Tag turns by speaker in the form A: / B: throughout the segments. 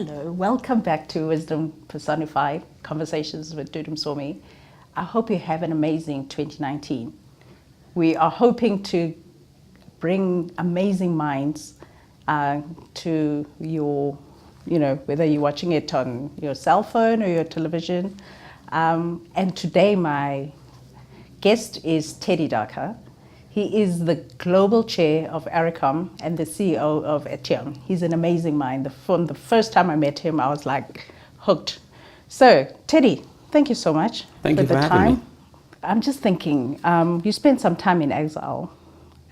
A: Hello, welcome back to Wisdom Personified, Conversations with Dudu Msomi. I hope you have an amazing 2019. We are hoping to bring amazing minds to your, whether you're watching it on your cell phone or your television. And today my guest is Teddy Daka. He is the global chair of Aurecon and the CEO of Etion. He's an amazing mind. From the first time I met him, I was like hooked. So, Teddy, thank you so much
B: for
A: the
B: having
A: time.
B: Me.
A: I'm just thinking, you spent some time in exile,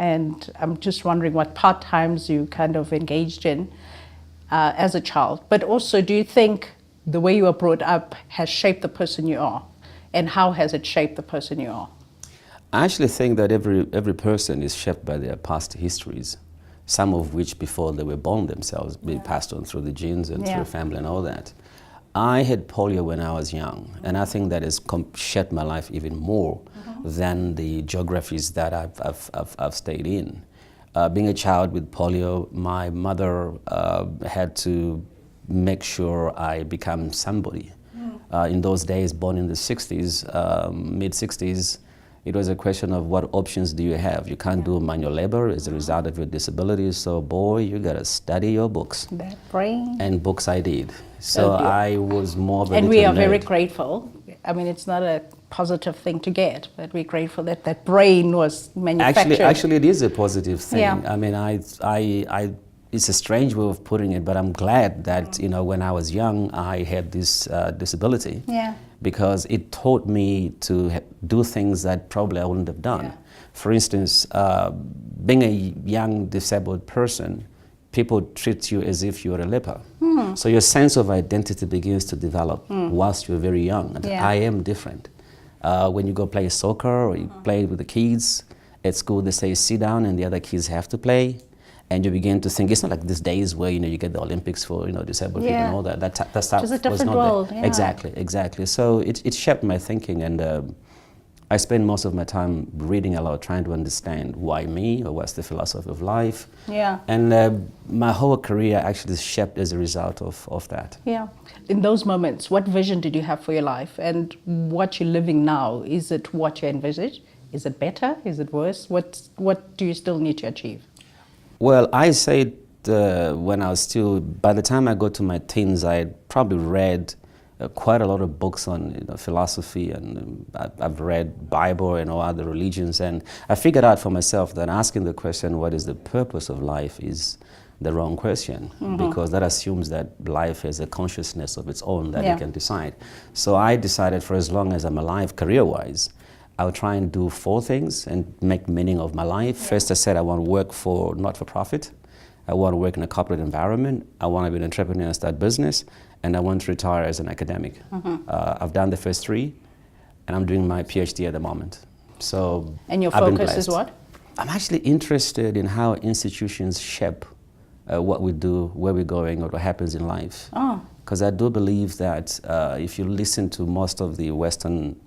A: and I'm just wondering what part-times you kind of engaged in as a child. But also, do you think the way you were brought up has shaped the person you are? And how has it shaped the person you are?
B: I actually think that every person is shaped by their past histories, some of which before they were born themselves, being passed on through the genes and through family and all that. I had polio when I was young, and I think that has shaped my life even more than the geographies that I've stayed in. Being a child with polio, my mother had to make sure I become somebody. In those days, born in the 60s, mid-60s, it was a question of what options do you have. You can't do manual labor as a result of your disability, so boy, you gotta study your books.
A: That brain.
B: And books I did. So I was more of a
A: And we are
B: nerd.
A: very grateful. I mean, it's not a positive thing to get, but we're grateful that that brain was manufactured.
B: Actually, it is a positive thing.
A: Yeah.
B: I mean, it's a strange way of putting it, but I'm glad that, when I was young, I had this disability.
A: Yeah.
B: Because it taught me to do things that probably I wouldn't have done.
A: Yeah.
B: For instance, being a young disabled person, people treat you as if you're a leper. So your sense of identity begins to develop whilst you're very young. And I am different. When you go play soccer or you play with the kids, at school they say sit down and the other kids have to play. And you begin to think, it's not like these days where, you get the Olympics for, disabled people and all that. That stuff
A: was a different
B: not
A: world.
B: there.
A: Yeah.
B: Exactly. So it shaped my thinking, and I spend most of my time reading a lot, trying to understand why me, or what's the philosophy of life.
A: Yeah.
B: And my whole career actually is shaped as a result of that.
A: Yeah. In those moments, what vision did you have for your life? And what you're living now, is it what you envisaged? Is it better? Is it worse? What do you still need to achieve?
B: Well, I said when I was still, by the time I got to my teens, I had probably read quite a lot of books on philosophy, and I've read Bible and all other religions, and I figured out for myself that asking the question, what is the purpose of life, is the wrong question, because that assumes that life has a consciousness of its own that it can decide. So I decided, for as long as I'm alive career-wise, I'll try and do 4 things and make meaning of my life. First, I said I want to work for not-for-profit. I want to work in a corporate environment. I want to be an entrepreneur and start business. And I want to retire as an academic. I've done the first 3, and I'm doing my PhD at the moment. So
A: and your
B: I've been
A: focus is
B: blessed.
A: what?
B: I'm actually interested in how institutions shape what we do, where we're going, or what happens in life. Because I do believe that if you listen to most of the Western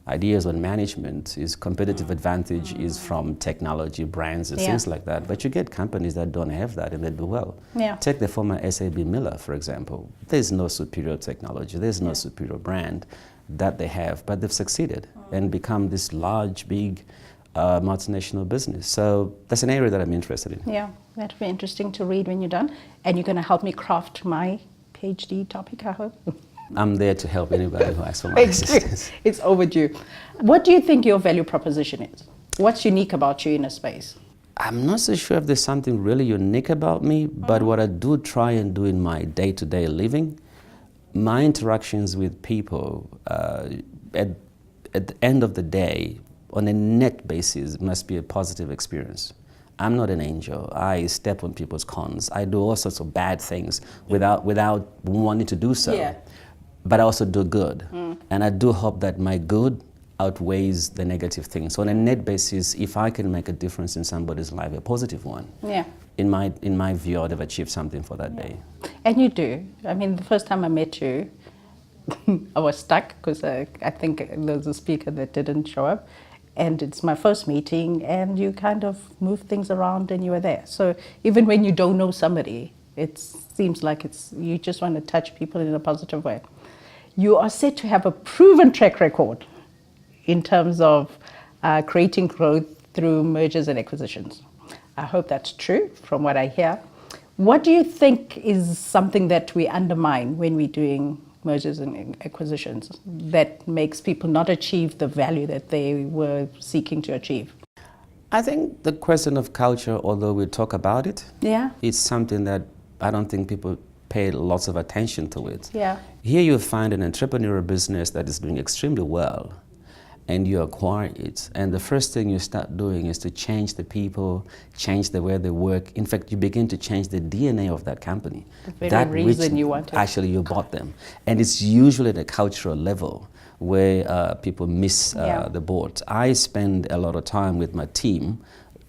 B: ideas on management, is competitive advantage is from technology, brands, and things like that. But you get companies that don't have that and they do well.
A: Yeah.
B: Take the former SAB Miller, for example. There's no superior technology, there's no superior brand that they have, but they've succeeded and become this large, big multinational business. So that's an area that I'm interested in.
A: Yeah, that'll be interesting to read when you're done. And you're going to help me craft my PhD topic, I hope.
B: I'm there to help anybody who asks for my assistance.
A: It's overdue. What do you think your value proposition is? What's unique about you in a space?
B: I'm not so sure if there's something really unique about me, but what I do try and do in my day-to-day living, my interactions with people, at the end of the day, on a net basis, must be a positive experience. I'm not an angel. I step on people's cons. I do all sorts of bad things without wanting to do so.
A: Yeah.
B: But I also do good. And I do hope that my good outweighs the negative things. So on a net basis, if I can make a difference in somebody's life, a positive one, in my view, I'd have achieved something for that day.
A: And you do. I mean, the first time I met you, I was stuck because I think there was a speaker that didn't show up. And it's my first meeting, and you kind of move things around and you were there. So even when you don't know somebody, It seems like you just want to touch people in a positive way. You are said to have a proven track record in terms of creating growth through mergers and acquisitions. I hope that's true from what I hear. What do you think is something that we undermine when we're doing mergers and acquisitions that makes people not achieve the value that they were seeking to achieve?
B: I think the question of culture, although we talk about it, it's something that I don't think people pay lots of attention to it.
A: Yeah.
B: Here you find an entrepreneurial business that is doing extremely well, and you acquire it, and the first thing you start doing is to change the people, change the way they work. In fact, you begin to change the DNA of that company.
A: The very reason you want to.
B: Actually, you bought them. And it's usually at a cultural level where people miss the boat. I spend a lot of time with my team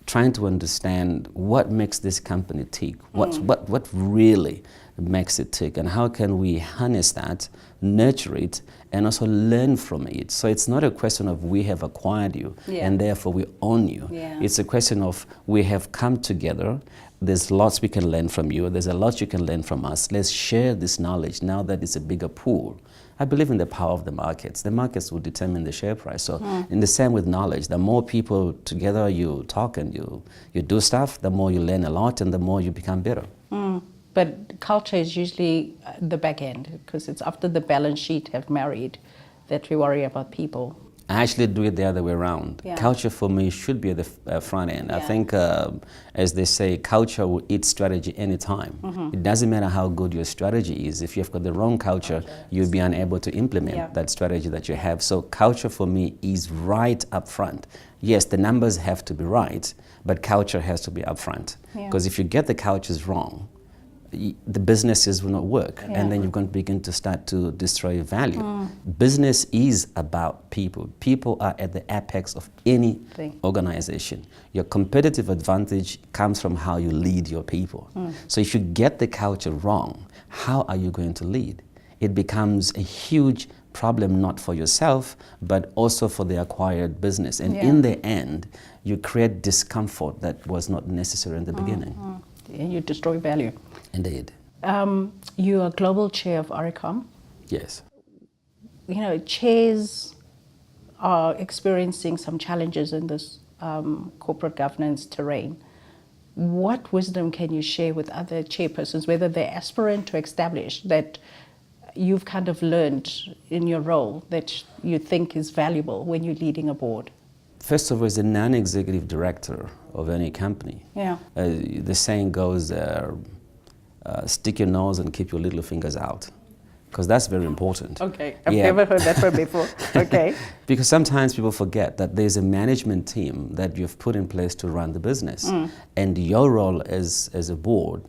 B: trying to understand what makes this company tick, what really makes it tick, and how can we harness that, nurture it, and also learn from it. So it's not a question of we have acquired you and therefore we own you. It's a question of we have come together, there's lots we can learn from you, there's a lot you can learn from us. Let's share this knowledge now that it's a bigger pool. I believe in the power of the markets. The markets will determine the share price. So in the same with knowledge, the more people together you talk and you do stuff, the more you learn a lot and the more you become better.
A: But culture is usually the back end, because it's after the balance sheet have married that we worry about people.
B: I actually do it the other way around. Culture for me should be at the front end. I think, as they say, culture will eat strategy anytime. It doesn't matter how good your strategy is. If you've got the wrong culture, you'll be unable to implement that strategy that you have. So culture for me is right up front. Yes, the numbers have to be right, but culture has to be up front. Because if you get the cultures wrong, the businesses will not work, and then you're going to begin to start to destroy value. Business is about people. People are at the apex of any organization. Your competitive advantage comes from how you lead your people. So if you get the culture wrong, how are you going to lead? It becomes a huge problem, not for yourself, but also for the acquired business. And in the end, you create discomfort that was not necessary in the beginning.
A: And you destroy value.
B: Indeed.
A: You are global chair of Aurecon.
B: Yes.
A: You know, chairs are experiencing some challenges in this corporate governance terrain. What wisdom can you share with other chairpersons, whether they're aspirant or established, that you've kind of learned in your role that you think is valuable when you're leading a board?
B: First of all, as a non-executive director of any company, the saying goes, stick your nose and keep your little fingers out, because that's very important.
A: Okay, I've never heard that word before. Okay.
B: Because sometimes people forget that there's a management team that you've put in place to run the business, and your role as a board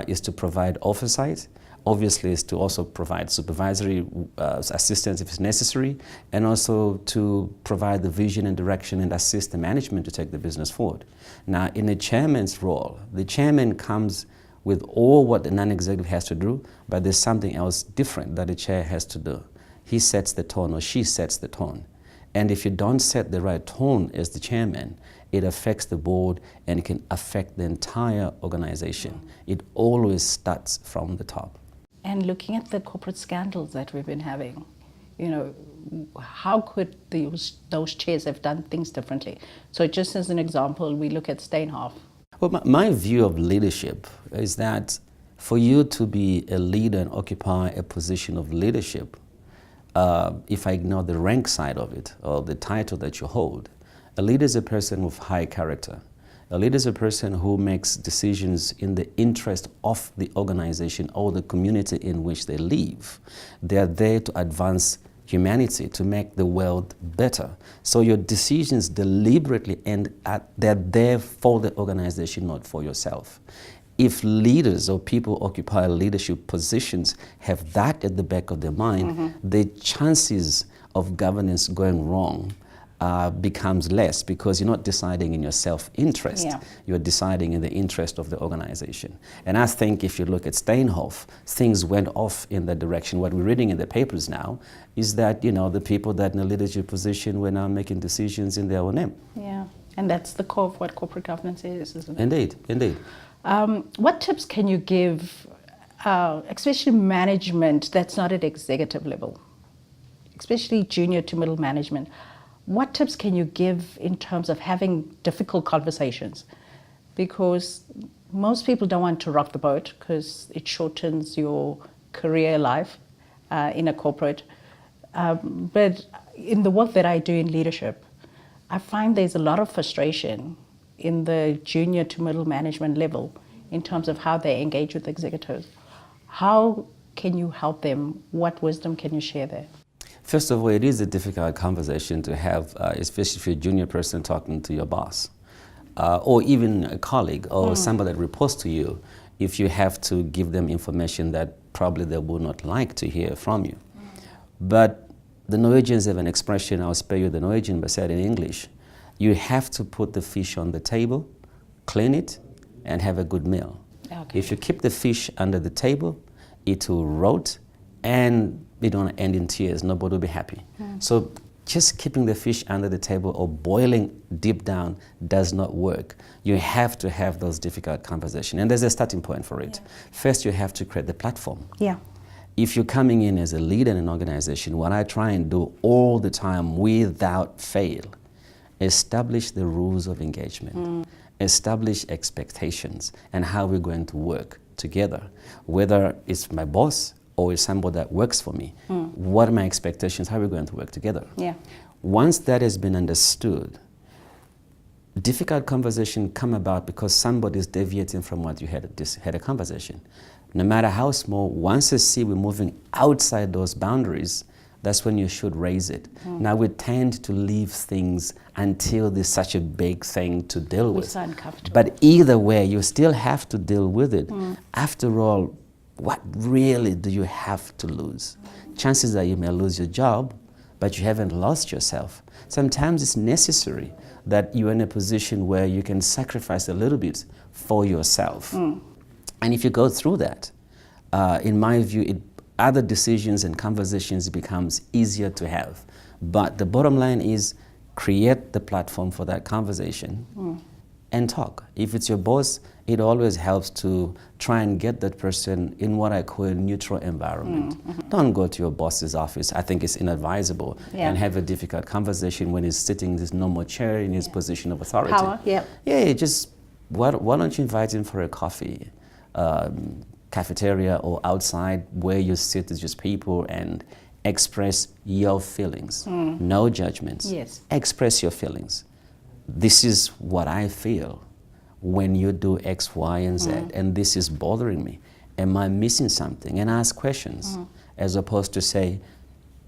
B: is to provide oversight. Obviously, is to also provide supervisory assistance if it's necessary, and also to provide the vision and direction and assist the management to take the business forward. Now, in a chairman's role, the chairman comes with all what the non-executive has to do, but there's something else different that the chair has to do. He sets the tone, or she sets the tone. And if you don't set the right tone as the chairman, it affects the board and it can affect the entire organization. It always starts from the top.
A: And looking at the corporate scandals that we've been having, you know, how could those chairs have done things differently? So just as an example, we look at Steenhoff.
B: Well, my view of leadership is that for you to be a leader and occupy a position of leadership, if I ignore the rank side of it, or the title that you hold, a leader is a person with high character. A leader is a person who makes decisions in the interest of the organization or the community in which they live. They are there to advance humanity, to make the world better. So your decisions deliberately they're there for the organization, not for yourself. If leaders or people occupy leadership positions have that at the back of their mind, the chances of governance going wrong becomes less, because you're not deciding in your self-interest. You're deciding in the interest of the organization. And I think if you look at Steenhoff, things went off in that direction. What we're reading in the papers now is that, you know, the people that in a leadership position were now making decisions in their own name.
A: Yeah, and that's the core of what corporate governance is, isn't it?
B: Indeed, indeed.
A: What tips can you give, especially management that's not at executive level, especially junior to middle management? What tips can you give in terms of having difficult conversations? Because most people don't want to rock the boat because it shortens your career life in a corporate. But in the work that I do in leadership, I find there's a lot of frustration in the junior to middle management level in terms of how they engage with executives. How can you help them? What wisdom can you share there?
B: First of all, it is a difficult conversation to have, especially if you're a junior person talking to your boss, or even a colleague or somebody that reports to you, if you have to give them information that probably they would not like to hear from you. But the Norwegians have an expression, I'll spare you the Norwegian, but said in English, you have to put the fish on the table, clean it, and have a good meal.
A: Okay.
B: If you keep the fish under the table, it will rot and it will end in tears. Nobody will be happy. So just keeping the fish under the table or boiling deep down does not work. You have to have those difficult conversations. And there's a starting point for it. Yeah. First, you have to create the platform.
A: Yeah.
B: If you're coming in as a leader in an organization, what I try and do all the time without fail, establish the rules of engagement, establish expectations and how we're going to work together. Whether it's my boss or it's somebody that works for me, what are my expectations, how are we going to work together?
A: Yeah.
B: Once that has been understood, difficult conversation come about because somebody is deviating from what you had a conversation. No matter how small, once you see we're moving outside those boundaries, that's when you should raise it. Now we tend to leave things until there's such a big thing to deal with.
A: It's uncomfortable.
B: But either way, you still have to deal with it. After all, what really do you have to lose? Chances are you may lose your job, but you haven't lost yourself. Sometimes it's necessary that you're in a position where you can sacrifice a little bit for yourself. And if you go through that, in my view, other decisions and conversations becomes easier to have. But the bottom line is create the platform for that conversation and talk. If it's your boss, it always helps to try and get that person in what I call a neutral environment. Don't go to your boss's office. I think it's inadvisable and have a difficult conversation when he's sitting in this normal chair in his position of authority.
A: Power,
B: Yeah, just why don't you invite him for a coffee? Cafeteria or outside where you sit as just people and express your feelings. No judgments.
A: Yes.
B: Express your feelings. This is what I feel when you do X, Y, and Z, and this is bothering me. Am I missing something? And ask questions as opposed to say,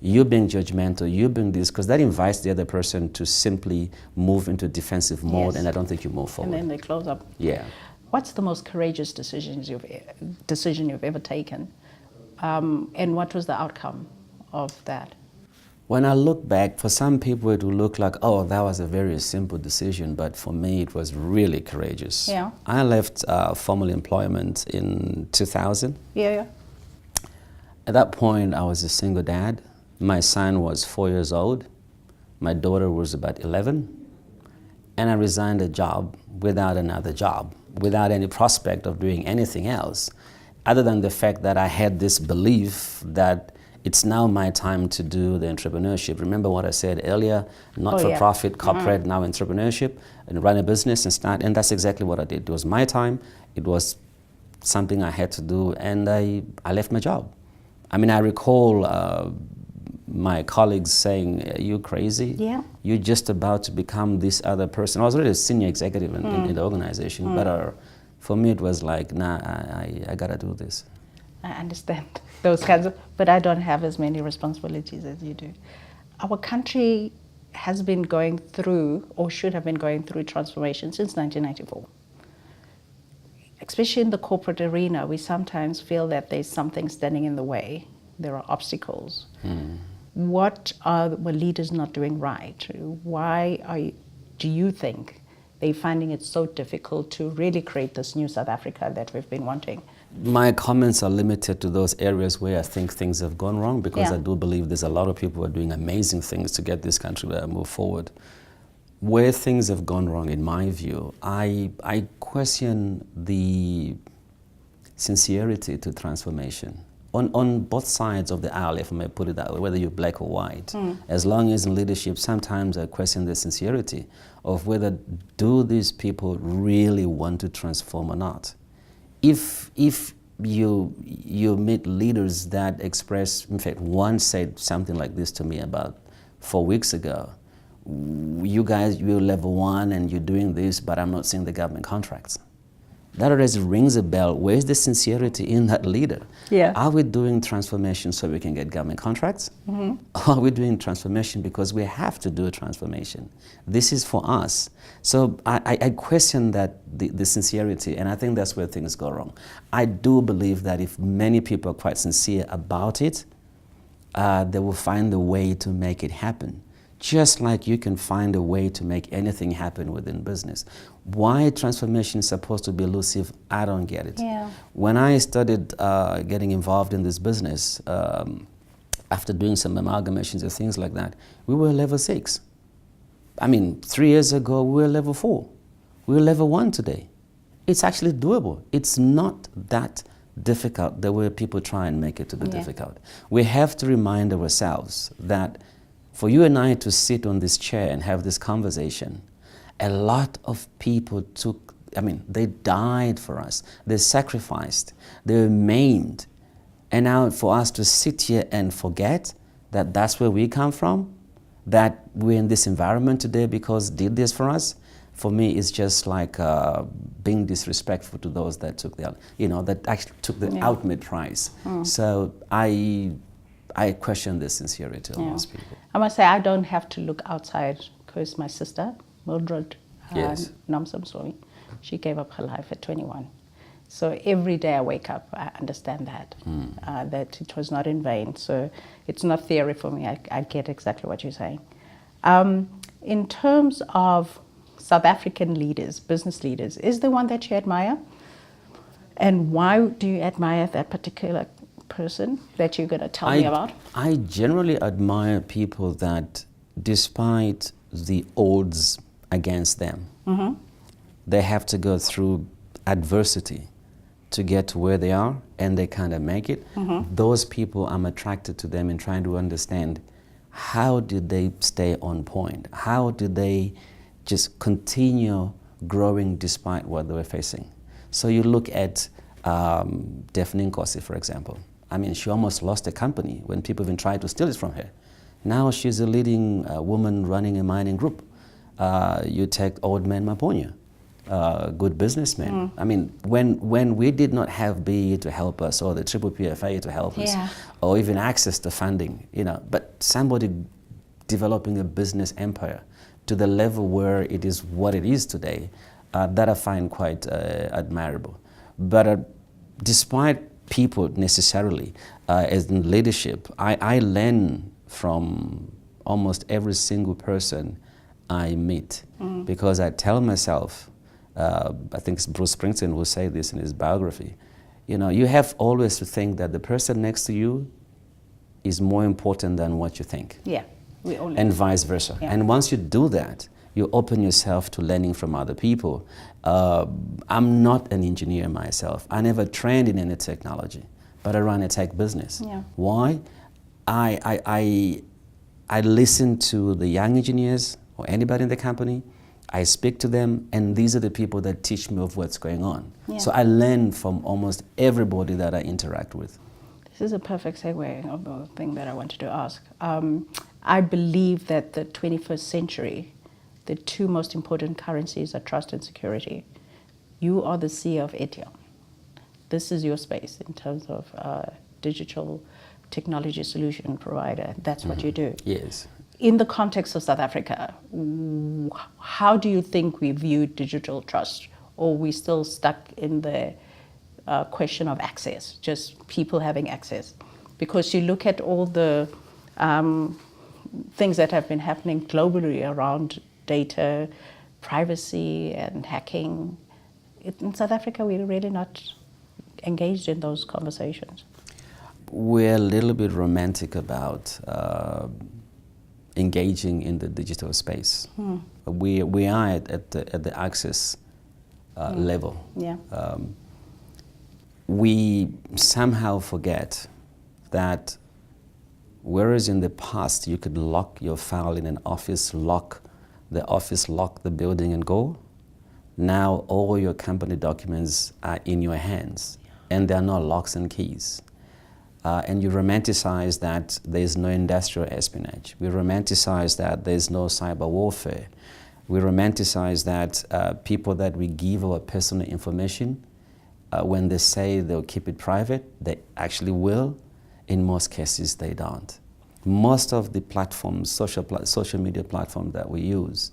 B: you're being judgmental, you're being this, because that invites the other person to simply move into defensive mode, and I don't think you move forward.
A: And then they close up.
B: Yeah.
A: What's the most courageous decision you've ever taken? And what was the outcome of that?
B: When I look back, for some people it will look like, oh, that was a very simple decision, but for me it was really courageous.
A: Yeah.
B: I left formal employment in 2000.
A: Yeah.
B: At that point, I was a single dad. My son was 4 years old. My daughter was about 11. And I resigned a job without another job, without any prospect of doing anything else, other than the fact that I had this belief that it's now my time to do the entrepreneurship. Remember what I said earlier, not-for-profit, corporate, now entrepreneurship, and run a business and start, and that's exactly what I did. It was my time, it was something I had to do, and I left my job. I mean, I recall my colleagues saying, are you crazy?
A: Yeah.
B: You're just about to become this other person. I was already a senior executive in the organization, but for me it was like, nah, I gotta do this.
A: I understand those kinds of, but I don't have as many responsibilities as you do. Our country has been going through, or should have been going through, transformation since 1994. Especially in the corporate arena, we sometimes feel that there's something standing in the way. There are obstacles. What are leaders not doing right? Why do you think they're finding it so difficult to really create this new South Africa that we've been wanting?
B: My comments are limited to those areas where I think things have gone wrong, because I do believe there's a lot of people who are doing amazing things to get this country to move forward. where things have gone wrong, in my view, I question the sincerity to transformation. On both sides of the aisle, if I may put it that way, whether you're black or white, as long as in leadership, sometimes I question the sincerity of whether do these people really want to transform or not. If you meet leaders that express, in fact, one said something like this to me about 4 weeks ago. You guys, you're level 1 and you're doing this, but I'm not seeing the government contracts. That already rings a bell. Where's the sincerity in that leader?
A: Yeah.
B: Are we doing transformation so we can get government contracts? Or are we doing transformation because we have to do a transformation? This is for us. So I question that, the sincerity, and I think that's where things go wrong. I do believe that if many people are quite sincere about it, they will find a way to make it happen. Just like you can find a way to make anything happen within business. Why transformation is supposed to be elusive, I don't get it.
A: Yeah.
B: When I started getting involved in this business, after doing some amalgamations and things like that, we were level 6. I mean, 3 years ago, we were level 4. We're level 1 today. It's actually doable. It's not that difficult the way people try and make it to be difficult. We have to remind ourselves that for you and I to sit on this chair and have this conversation, a lot of people they died for us. They sacrificed. They were maimed. And now for us to sit here and forget that that's where we come from, that we're in this environment today because did this for us, for me, it's just like being disrespectful to those that took that actually took the ultimate prize. So I question the sincerity of most people.
A: I must say I don't have to look outside because my sister, Mildred Msomi, she gave up her life at 21. So every day I wake up, I understand that, that it was not in vain. So it's not theory for me. I get exactly what you're saying. In terms of South African leaders, business leaders, is there one that you admire? And why do you admire that particular person that you're going to tell me about?
B: I generally admire people that, despite the odds against them, they have to go through adversity to get to where they are, and they kind of make it. Those people, I'm attracted to them and trying to understand how did they stay on point? How did they just continue growing despite what they were facing? So you look at Daphne Nkosi, for example. I mean, she almost lost a company when people even tried to steal it from her. Now she's a leading woman running a mining group. You take Old Man Maponya, good businessman. I mean, when we did not have BE to help us, or the PPFA to help us, or even access to funding, but somebody developing a business empire to the level where it is what it is today, that I find quite admirable. But despite people necessarily, as in leadership, I learn from almost every single person I meet, because I tell myself, I think Bruce Springsteen will say this in his biography, you have always to think that the person next to you is more important than what you think.
A: Yeah,
B: and vice versa.
A: Yeah.
B: And once you do that, you open yourself to learning from other people. I'm not an engineer myself. I never trained in any technology, but I run a tech business.
A: Yeah.
B: Why? I listen to the young engineers or anybody in the company. I speak to them, and these are the people that teach me of what's going on.
A: Yeah.
B: So I learn from almost everybody that I interact with.
A: This is a perfect segue of the thing that I wanted to ask. I believe that the 21st century, the two most important currencies are trust and security. You are the CEO of Etion. This is your space in terms of digital technology solution provider. That's what you do.
B: Yes.
A: In the context of South Africa, how do you think we view digital trust? Or are we still stuck in the question of access, just people having access? Because you look at all the things that have been happening globally around data, privacy and hacking. In South Africa, we're really not engaged in those conversations.
B: We're a little bit romantic about engaging in the digital space. We are at the access level.
A: Yeah.
B: We somehow forget that whereas in the past you could lock your file in an office, lock the building and go, now all your company documents are in your hands and there are no locks and keys. And you romanticize that there's no industrial espionage. We romanticize that there's no cyber warfare. We romanticize that people that we give our personal information, when they say they'll keep it private, they actually will. In most cases, they don't. Most of the platforms, social media platforms that we use,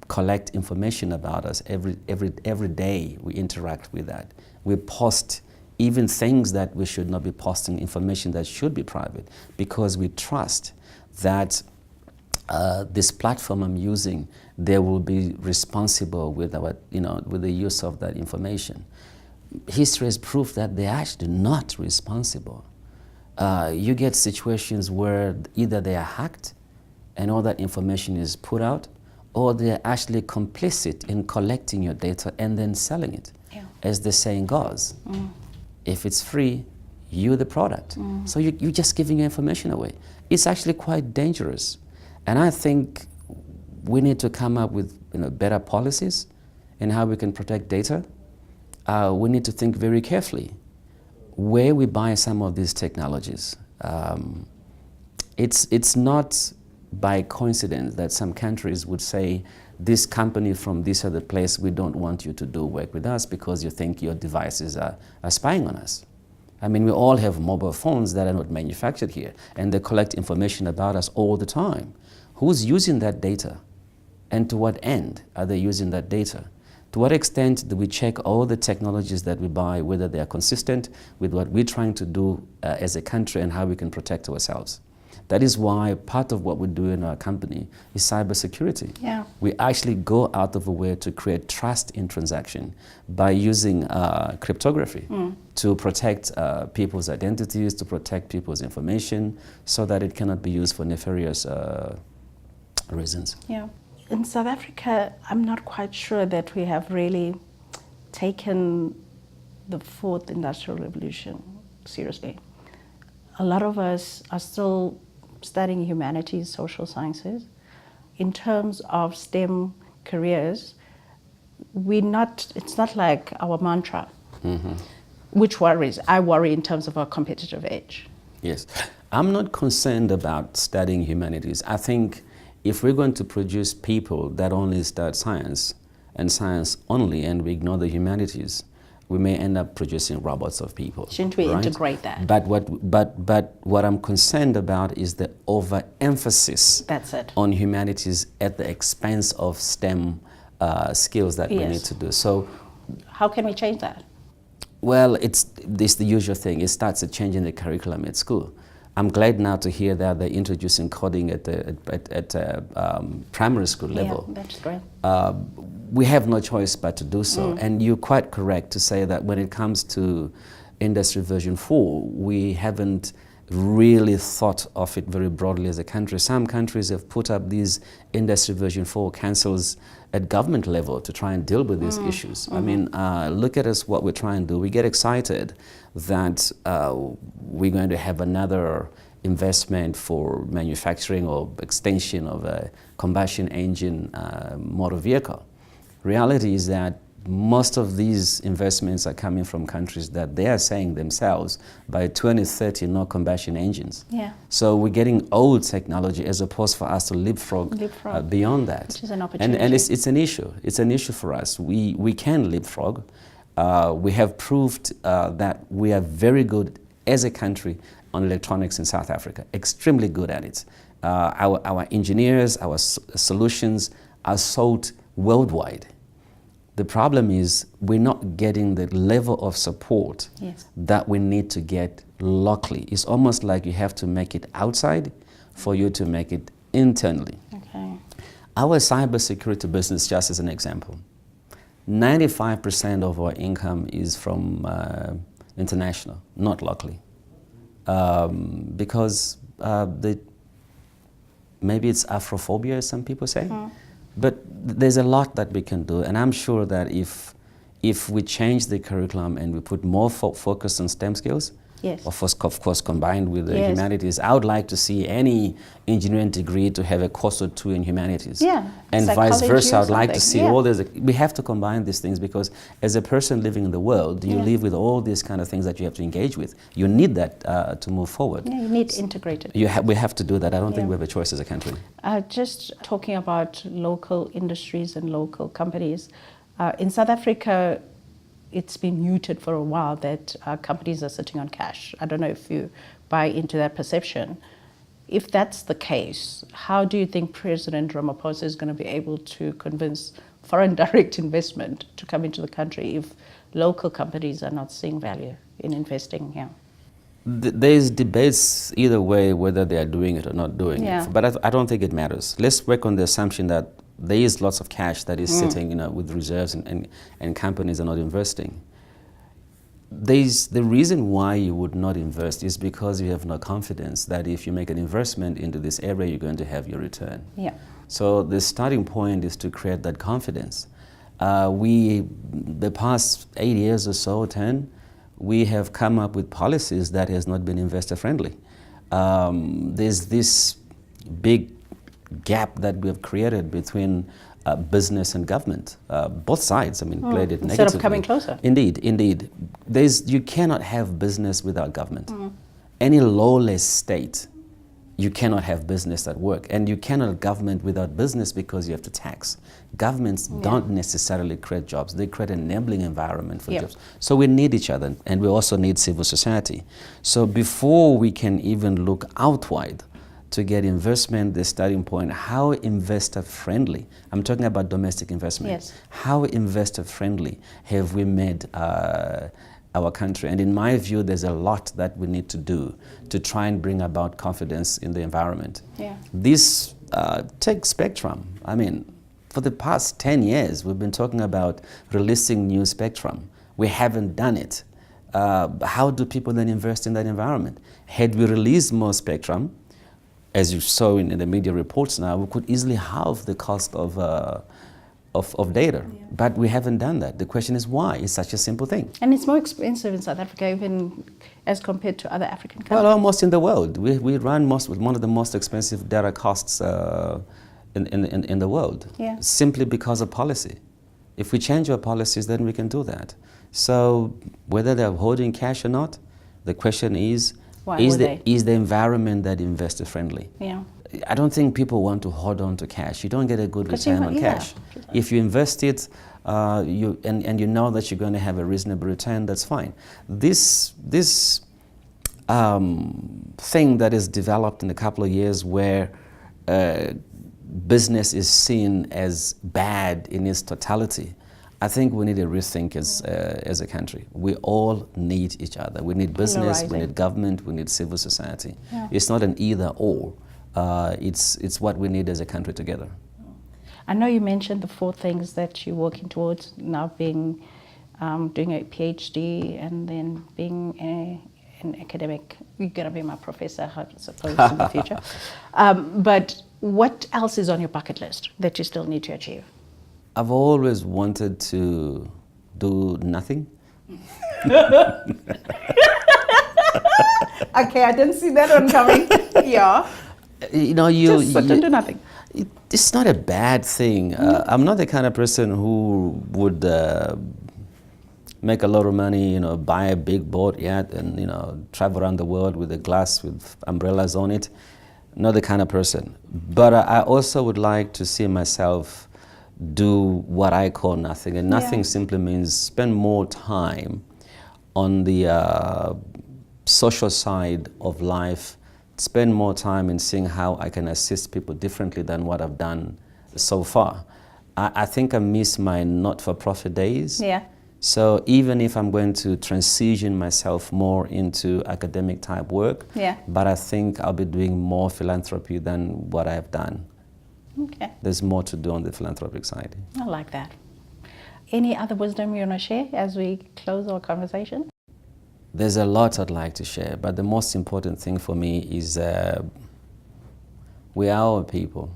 B: collect information about us every day. We interact with that. We post even things that we should not be posting, information that should be private, because we trust that this platform I'm using, they will be responsible with our, with the use of that information. History has proved that they're actually not responsible. You get situations where either they are hacked and all that information is put out, or they're actually complicit in collecting your data and then selling it. Yeah. As the saying goes, if it's free, you're the product. So you're just giving your information away. It's actually quite dangerous. And I think we need to come up with better policies in how we can protect data. We need to think very carefully where we buy some of these technologies. It's not by coincidence that some countries would say, this company from this other place, we don't want you to do work with us because you think your devices are spying on us. I mean, we all have mobile phones that are not manufactured here, and they collect information about us all the time. Who's using that data? And to what end are they using that data? To what extent do we check all the technologies that we buy, whether they are consistent with what we're trying to do as a country and how we can protect ourselves? That is why part of what we do in our company is cybersecurity. Yeah. We actually go out of a way to create trust in transaction by using cryptography to protect people's identities, to protect people's information, so that it cannot be used for nefarious reasons.
A: Yeah. In South Africa, I'm not quite sure that we have really taken the fourth industrial revolution seriously. A lot of us are still studying humanities, social sciences. In terms of STEM careers, it's not like our mantra, which worries. I worry in terms of our competitive edge.
B: Yes. I'm not concerned about studying humanities. I think if we're going to produce people that only study science and science only, and we ignore the humanities, we may end up producing robots of people.
A: Shouldn't we integrate that?
B: But what I'm concerned about is the overemphasis on humanities at the expense of STEM skills that we need to do. So,
A: how can we change that?
B: Well, it's the usual thing. It starts at changing the curriculum at school. I'm glad now to hear that they're introducing coding at primary school level.
A: Yeah, that's great.
B: We have no choice but to do so. And you're quite correct to say that when it comes to Industry Version 4, we haven't really thought of it very broadly as a country. Some countries have put up these Industry Version 4 councils at government level to try and deal with these issues. I mean, look at us, what we're trying to do. We get excited that we're going to have another investment for manufacturing or extension of a combustion engine motor vehicle. Reality is that most of these investments are coming from countries that they are saying themselves by 2030 no combustion engines. Yeah. So we're getting old technology as opposed for us to leapfrog. Beyond that.
A: Which is an opportunity.
B: And it's an issue. It's an issue for us. We can leapfrog. We have proved that we are very good as a country on electronics in South Africa, extremely good at it. Our engineers, our solutions are sold worldwide. The problem is we're not getting the level of support that we need to get locally. It's almost like you have to make it outside for you to make it internally. Okay. Our cybersecurity business, just as an example, 95% of our income is from international, not locally. Because the maybe it's Afrophobia, as some people say. But there's a lot that we can do, and I'm sure that if we change the curriculum and we put more focus on STEM skills,
A: yes,
B: of course combined with the
A: yes,
B: humanities, I would like to see any engineering degree to have a course or two in humanities.
A: Yeah,
B: and vice versa. I would like to see
A: yeah,
B: all these. We have to combine these things, because as a person living in the world, you
A: yeah,
B: live with all these kind of things that you have to engage with. You need that to move forward.
A: Yeah, you need integrated.
B: We have to do that. I don't think we have a choice as a country.
A: Just talking about local industries and local companies, in South Africa, it's been muted for a while that companies are sitting on cash. I don't know if you buy into that perception. If that's the case, how do you think President Ramaphosa is going to be able to convince foreign direct investment to come into the country if local companies are not seeing value in investing here?
B: There's debates either way whether they are doing it or not doing it, but I don't think it matters. Let's work on the assumption that there is lots of cash that is sitting, with reserves, and companies are not investing. The reason why you would not invest is because you have no confidence that if you make an investment into this area, you're going to have your return.
A: Yeah.
B: So the starting point is to create that confidence. The past 8 years or so, 10, we have come up with policies that has not been investor friendly. There's this big gap that we have created between business and government. Both sides, played it negatively.
A: Instead of coming closer.
B: Indeed. You cannot have business without government. Any lawless state, you cannot have business at work. And you cannot have government without business, because you have to tax. Governments don't necessarily create jobs. They create an enabling environment for jobs. So we need each other, and we also need civil society. So before we can even look outward to get investment, the starting point, how investor-friendly, I'm talking about domestic investment, how investor-friendly have we made our country? And in my view, there's a lot that we need to do to try and bring about confidence in the environment. This, take spectrum. For the past 10 years, we've been talking about releasing new spectrum. We haven't done it. How do people then invest in that environment? Had we released more spectrum, as you saw in the media reports now, we could easily halve the cost of data. But we haven't done that. The question is why? It's such a simple thing. And
A: it's more expensive in South Africa, even as compared to other African countries.
B: Well, almost in the world. We run one of the most expensive data costs in the world, simply because of policy. If we change our policies, then we can do that. So whether they're holding cash or not, the question is, is the environment that investor friendly? I don't think people want to hold on to cash. You don't get a good return on cash. If you invest it, and you know that you're going to have a reasonable return, that's fine. This thing that is developed in a couple of years, where business is seen as bad in its totality, I think we need a rethink as a country. We all need each other. We need business, we need government, we need civil society. It's not an either or. It's what we need as a country together.
A: I know you mentioned the 4 things that you're working towards now, being doing a PhD and then being an academic. You're going to be my professor, I suppose, in the future. But what else is on your bucket list that you still need to achieve?
B: I've always wanted to do nothing.
A: Okay, I didn't see that one coming. Just sit and do nothing.
B: It's not a bad thing. I'm not the kind of person who would make a lot of money, buy a big boat yacht and travel around the world with a glass with umbrellas on it. Not the kind of person. But I also would like to see myself do what I call nothing. And nothing simply means spend more time on the social side of life, spend more time in seeing how I can assist people differently than what I've done so far. I think I miss my not-for-profit days. So even if I'm going to transition myself more into academic type work, but I think I'll be doing more philanthropy than what I've done.
A: Okay.
B: There's more to do on the philanthropic side.
A: I like that. Any other wisdom you want to share as we close our conversation?
B: There's a lot I'd like to share, but the most important thing for me is We are our people.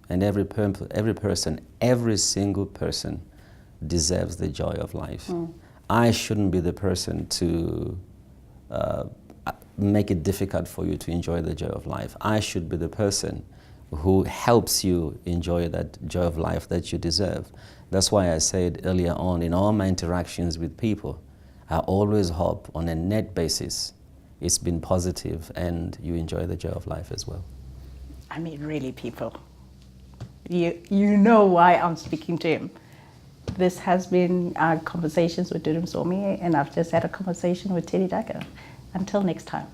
B: And every person, every single person deserves the joy of life. I shouldn't be the person to make it difficult for you to enjoy the joy of life. I should be the person who helps you enjoy that joy of life that you deserve. That's why I said earlier on, in all my interactions with people, I always hope on a net basis it's been positive and you enjoy the joy of life as well.
A: I mean, really, people, you know why I'm speaking to him. This has been our conversations with Dudu Msomi, and I've just had a conversation with Teddy Daka. Until next time.